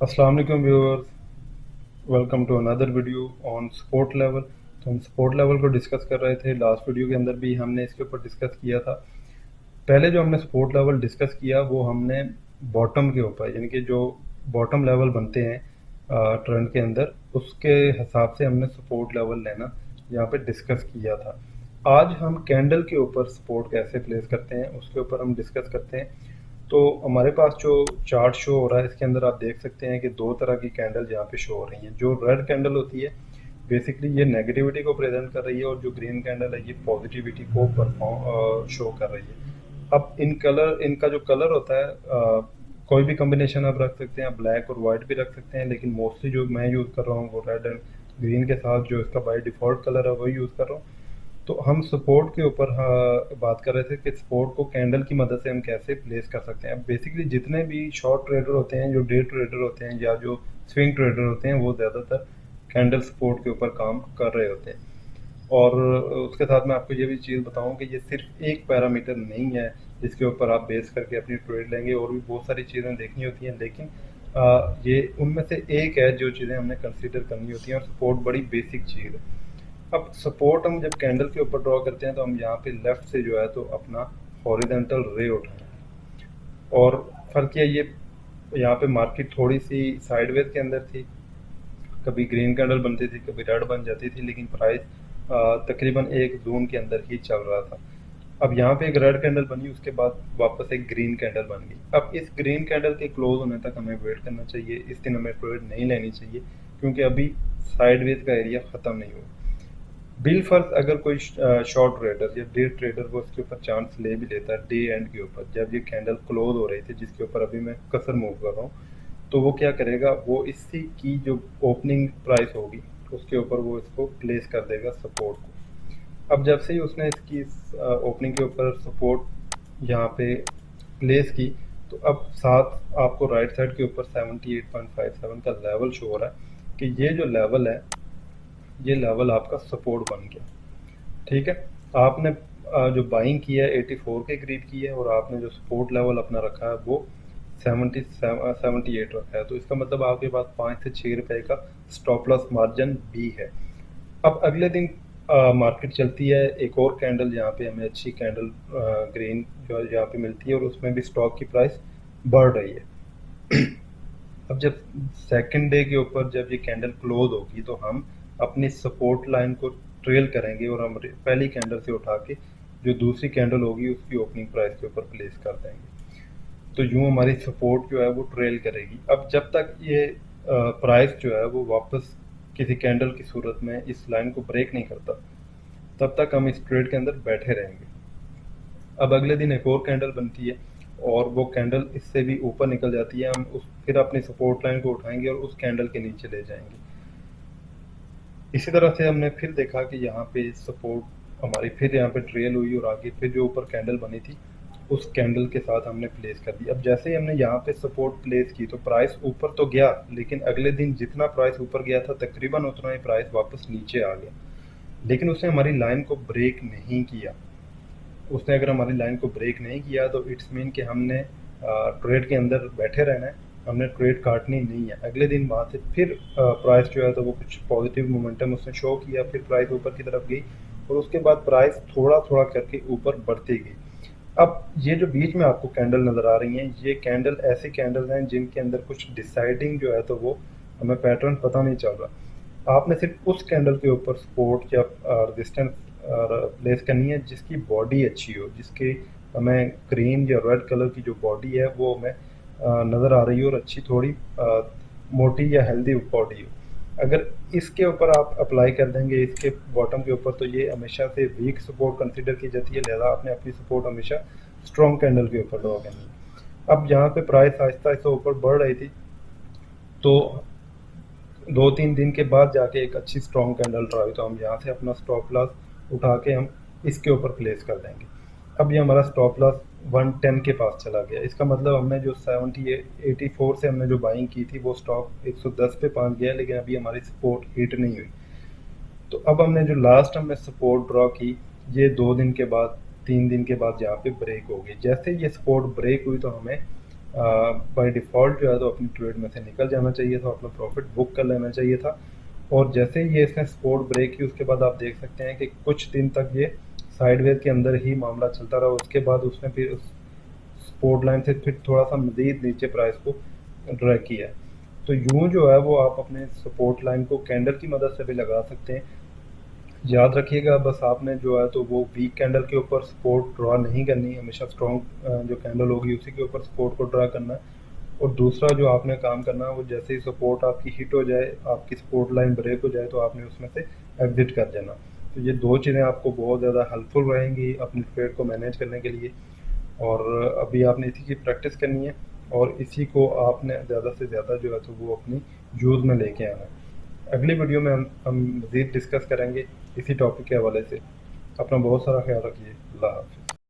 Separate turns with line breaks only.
अस्सलाम वालेकुम viewers, welcome to another video on support level. तो हम सपोर्ट लेवल को डिस्कस कर रहे थे। लास्ट वीडियो के अंदर भी हमने इसके ऊपर डिस्कस किया था। पहले जो हमने सपोर्ट लेवल डिस्कस किया वो हमने बॉटम के ऊपर, यानी कि जो बॉटम लेवल बनते हैं ट्रेंड के अंदर, उसके हिसाब से हमने सपोर्ट लेवल लेना यहाँ पे डिस्कस किया था। आज हम कैंडल के ऊपर सपोर्ट कैसे प्लेस करते हैं उसके ऊपर हम डिस्कस करते हैं। तो हमारे पास जो चार्ट शो हो रहा है इसके अंदर आप देख सकते हैं कि दो तरह की कैंडल यहाँ पे शो हो रही हैं। जो रेड कैंडल होती है बेसिकली ये नेगेटिविटी को प्रेजेंट कर रही है, और जो ग्रीन कैंडल है ये पॉजिटिविटी को परफॉर्म शो कर रही है। अब इनका जो कलर होता है, कोई भी कॉम्बिनेशन आप रख सकते हैं, ब्लैक और वाइट भी रख सकते हैं, लेकिन मोस्टली जो मैं यूज़ कर रहा हूँ वो रेड एंड ग्रीन के साथ जो इसका बाय डिफ़ॉल्ट कलर है वही यूज़ कर रहा हूँ। तो हम सपोर्ट के ऊपर बात कर रहे थे कि सपोर्ट को कैंडल की मदद से हम कैसे प्लेस कर सकते हैं। बेसिकली जितने भी शॉर्ट ट्रेडर होते हैं, जो डे ट्रेडर होते हैं या जो स्विंग ट्रेडर होते हैं, वो ज़्यादातर कैंडल सपोर्ट के ऊपर काम कर रहे होते हैं। और उसके साथ मैं आपको ये भी चीज़ बताऊं कि ये सिर्फ एक पैरामीटर नहीं है जिसके ऊपर आप बेस करके अपनी ट्रेड लेंगे, और भी बहुत सारी चीज़ें देखनी होती हैं, लेकिन ये उनमें से एक है जो चीज़ें हमने कंसीडर करनी होती हैं, और सपोर्ट बड़ी बेसिक चीज़ है। अब सपोर्ट हम जब कैंडल के ऊपर ड्रॉ करते हैं तो हम यहाँ पे लेफ्ट से जो है तो अपना हॉरिजॉन्टल रे उठाएं। और फर्क ये यहाँ पे मार्केट थोड़ी सी साइडवेज के अंदर थी, कभी ग्रीन कैंडल बनती थी, कभी रेड बन जाती थी, लेकिन प्राइस तकरीबन एक जोन के अंदर ही चल रहा था। अब यहाँ पे एक रेड कैंडल बनी, उसके बाद वापस एक ग्रीन कैंडल बन गई। अब इस ग्रीन कैंडल के क्लोज होने तक हमें वेट करना चाहिए, इस दिन हमें ट्रेड नहीं लेनी चाहिए, क्योंकि अभी साइडवेज का एरिया ख़त्म नहीं हुआ। बिल फर्ज अगर कोई शॉर्ट ट्रेडर या डे ट्रेडर वो इसके ऊपर चांस ले भी लेता है डे एंड के ऊपर, जब ये कैंडल क्लोज हो रही थी जिसके ऊपर अभी मैं कसर मूव कर रहा हूँ, तो वो क्या करेगा, वो इसी की जो ओपनिंग प्राइस होगी उसके ऊपर वो इसको प्लेस कर देगा सपोर्ट को। अब जब से ही उसने इसकी ओपनिंग के ऊपर सपोर्ट यहाँ पे प्लेस की, तो अब साथ आपको राइट साइड के ऊपर 78.57 का लेवल शो हो रहा है कि ये जो लेवल है ये लेवल आपका सपोर्ट बन गया। ठीक है, आपने जो बाइंग की है 84 के करीब की है, और आपने जो सपोर्ट लेवल अपना रखा है वो 78 रखा है। तो इसका मतलब आपके पास 5 से 6 रुपए का स्टॉप लॉस मार्जिन भी है। अब अगले दिन मार्केट चलती है, एक और कैंडल यहाँ पे हमें अच्छी कैंडल ग्रीन जो है यहाँ पे मिलती है, और उसमें भी स्टॉक की प्राइस बढ़ रही है। अब जब सेकंड डे के ऊपर जब ये कैंडल क्लोज होगी तो हम अपनी सपोर्ट लाइन को ट्रेल करेंगे, और हम पहली कैंडल से उठा के जो दूसरी कैंडल होगी उसकी ओपनिंग प्राइस के ऊपर प्लेस कर देंगे। तो यूँ हमारी सपोर्ट जो है वो ट्रेल करेगी। अब जब तक ये प्राइस जो है वो वापस किसी कैंडल की सूरत में इस लाइन को ब्रेक नहीं करता, तब तक हम इस ट्रेड के अंदर बैठे रहेंगे। अब अगले दिन एक और कैंडल बनती है, और वो कैंडल इससे भी ऊपर निकल जाती है, हम उस फिर अपनी सपोर्ट लाइन को उठाएंगे और उस कैंडल के नीचे ले जाएंगे। इसी तरह से हमने फिर देखा कि यहाँ पे सपोर्ट हमारी फिर यहाँ पे ट्रेल हुई, और आगे फिर जो ऊपर कैंडल बनी थी उस कैंडल के साथ हमने प्लेस कर दी। अब जैसे ही हमने यहाँ पे सपोर्ट प्लेस की तो प्राइस ऊपर तो गया, लेकिन अगले दिन जितना प्राइस ऊपर गया था तकरीबन उतना ही प्राइस वापस नीचे आ गया, लेकिन उसने हमारी लाइन को ब्रेक नहीं किया। उसने अगर हमारी लाइन को ब्रेक नहीं किया तो इट्स मीन कि हमने ट्रेड के अंदर बैठे रहना है, हमने ट्रेड काटनी नहीं है। अगले दिन वहाँ से फिर प्राइस जो है तो वो कुछ पॉजिटिव मोमेंटम उसने शो किया, फिर प्राइस ऊपर की तरफ गई, और उसके बाद प्राइस थोड़ा थोड़ा करके ऊपर बढ़ती गई। अब ये जो बीच में आपको कैंडल नज़र आ रही हैं, ये कैंडल ऐसी कैंडल हैं जिनके अंदर कुछ डिसाइडिंग जो है तो वो हमें पैटर्न पता नहीं चल रहा। आपने सिर्फ उस कैंडल के ऊपर सपोर्ट या रेजिस्टेंस प्लेस करनी है जिसकी बॉडी अच्छी हो, जिसकी हमें ग्रीन या रेड कलर की जो बॉडी है वो हमें नज़र आ रही हो, और अच्छी थोड़ी मोटी या हेल्दी बॉडी हो। अगर इसके ऊपर आप अप्लाई कर देंगे इसके बॉटम के ऊपर, तो ये हमेशा से वीक सपोर्ट कंसीडर की जाती है, लिहाजा आपने अपनी सपोर्ट हमेशा स्ट्रॉन्ग कैंडल के ऊपर ड्रॉ करनी है। अब यहाँ पे प्राइस आहिस्ता आहिस्ता ऊपर बढ़ रही थी, तो 2-3 दिन के बाद जाके एक अच्छी स्ट्रॉन्ग कैंडल ड्रा हुई, तो हम यहाँ से अपना स्टॉप लॉस उठा के हम इसके ऊपर प्लेस कर देंगे। अब ये हमारा स्टॉप लॉस 110 के पास चला गया, इसका मतलब हमने जो 84 से हमने जो बाइंग की थी वो स्टॉक 110 पे पहुंच गया, लेकिन अभी हमारी सपोर्ट हिट नहीं हुई। तो अब हमने जो लास्ट हमने सपोर्ट ड्रॉ की, ये 2 दिन के बाद 3 दिन के बाद यहाँ पे ब्रेक हो गई। जैसे ये सपोर्ट ब्रेक हुई तो हमें बाय डिफ़ॉल्ट जो है तो अपनी ट्रेड में से निकल जाना चाहिए था, अपना प्रॉफिट बुक कर लेना चाहिए था। और जैसे ही ये इसने सपोर्ट ब्रेक की उसके बाद आप देख सकते हैं कि कुछ दिन तक ये साइडवेज के अंदर ही मामला चलता रहा। उसके बाद उसने फिर उस सपोर्ट लाइन से फिर थोड़ा-सा मज़ीद नीचे प्राइस को ड्रैग किया है। तो यूँ जो है वो आप अपने सपोर्ट लाइन को कैंडल की मदद से भी लगा सकते हैं। याद रखिएगा बस आपने जो है तो वो वीक कैंडल के ऊपर सपोर्ट ड्रा नहीं करनी है, हमेशा स्ट्रॉन्ग जो कैंडल होगी उसी के ऊपर सपोर्ट को ड्रा करना है। और दूसरा जो आपने काम करना है वो जैसे ही सपोर्ट आपकी हिट हो जाए, आपकी सपोर्ट लाइन ब्रेक हो जाए तो आपने उसमें से एग्जिट कर देना। तो ये दो चीज़ें आपको बहुत ज़्यादा हेल्पफुल रहेंगी अपनी ट्रेड को मैनेज करने के लिए। और अभी आपने इसी की प्रैक्टिस करनी है और इसी को आपने ज़्यादा से ज़्यादा जो है तो वो अपनी यूज़ में लेके आना है। अगली वीडियो में हम मज़ीद डिस्कस करेंगे इसी टॉपिक के हवाले से। अपना बहुत सारा ख्याल रखिए। अल्लाह हाफ़िज़।